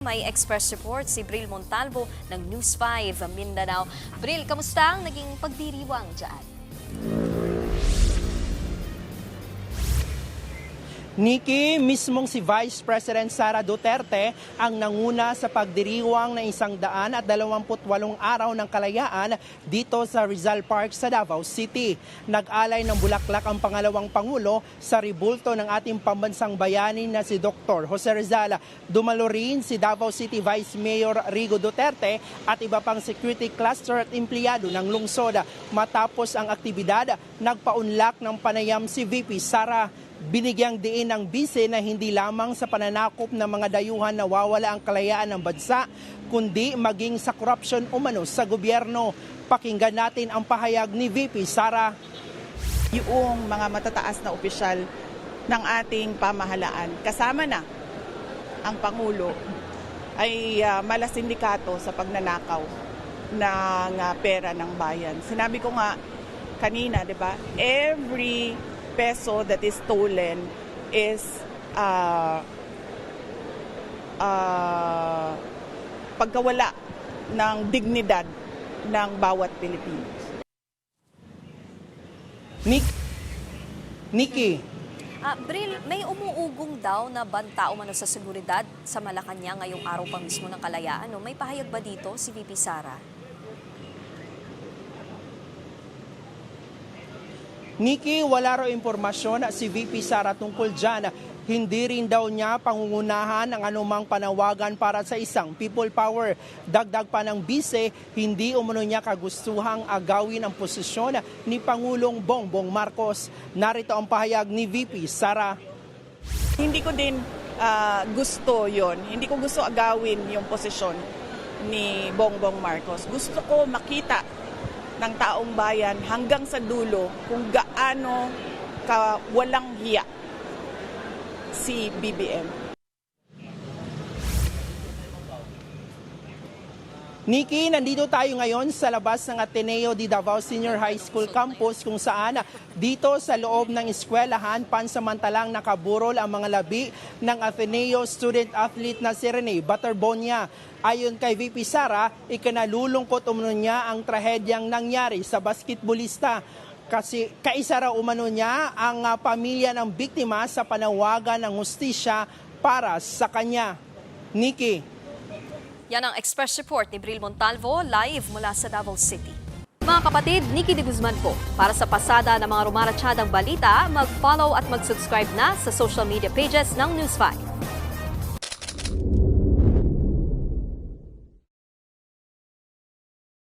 May express report si Bril Montalvo ng News 5 Mindanao. Bril, kamusta ang naging pagdiriwang dyan? Nikki, mismong si Vice President Sara Duterte ang nanguna sa pagdiriwang ng 128 araw ng kalayaan dito sa Rizal Park sa Davao City. Nag-alay ng bulaklak ang pangalawang Pangulo sa ribulto ng ating pambansang bayani na si Dr. Jose Rizal. Dumalo rin si Davao City Vice Mayor Rigo Duterte at iba pang security cluster at empleyado ng lungsod. Matapos ang aktibidad, nagpaunlak ng panayam si VP Sara. Binigyang diin ng bise na hindi lamang sa pananakop ng mga dayuhan nawawala ang kalayaan ng bansa, kundi maging sa korupsyon umano sa gobyerno. Pakinggan natin ang pahayag ni VP Sara. Yung mga matataas na opisyal ng ating pamahalaan, kasama na ang Pangulo, ay malasindikato sa pagnanakaw ng pera ng bayan. Sinabi ko nga kanina, di ba? Every peso that is stolen is pagkawala ng dignidad ng bawat Pilipino. Nikki. Bril, may umuugong daw na banta umano sa seguridad sa Malacanang ngayong araw pa mismo ng kalayaan. No? May pahayag ba dito si VP Sara? Nikki, wala raw impormasyon si VP Sara tungkol dyan. Hindi rin daw niya pangungunahan ang anumang panawagan para sa isang people power. Dagdag pa ng bise, hindi umano niya kagustuhang agawin ang posisyon ni Pangulong Bongbong Marcos. Narito ang pahayag ni VP Sara. Hindi ko din gusto yon. Hindi ko gusto agawin yung posisyon ni Bongbong Marcos. Gusto ko makita ng taong bayan hanggang sa dulo kung gaano walang hiya si BBM. Nikki, nandito tayo ngayon sa labas ng Ateneo de Davao Senior High School Campus kung saan dito sa loob ng eskwelahan pansamantalang nakaburol ang mga labi ng Ateneo student athlete na si Rene Baterbonia. Ayon kay VP Sara, ikinalulungkot umano niya ang trahedyang nangyari sa basketballista. Kasi kaisa raw umano niya ang pamilya ng biktima sa panawagan ng hustisya para sa kanya. Nikki. Yan ang express report ni Bril Montalvo live mula sa Davao City. Mga kapatid, Nikki de Guzman po. Para sa pasada ng mga rumaratsyadang balita, mag-follow at mag-subscribe na sa social media pages ng News 5.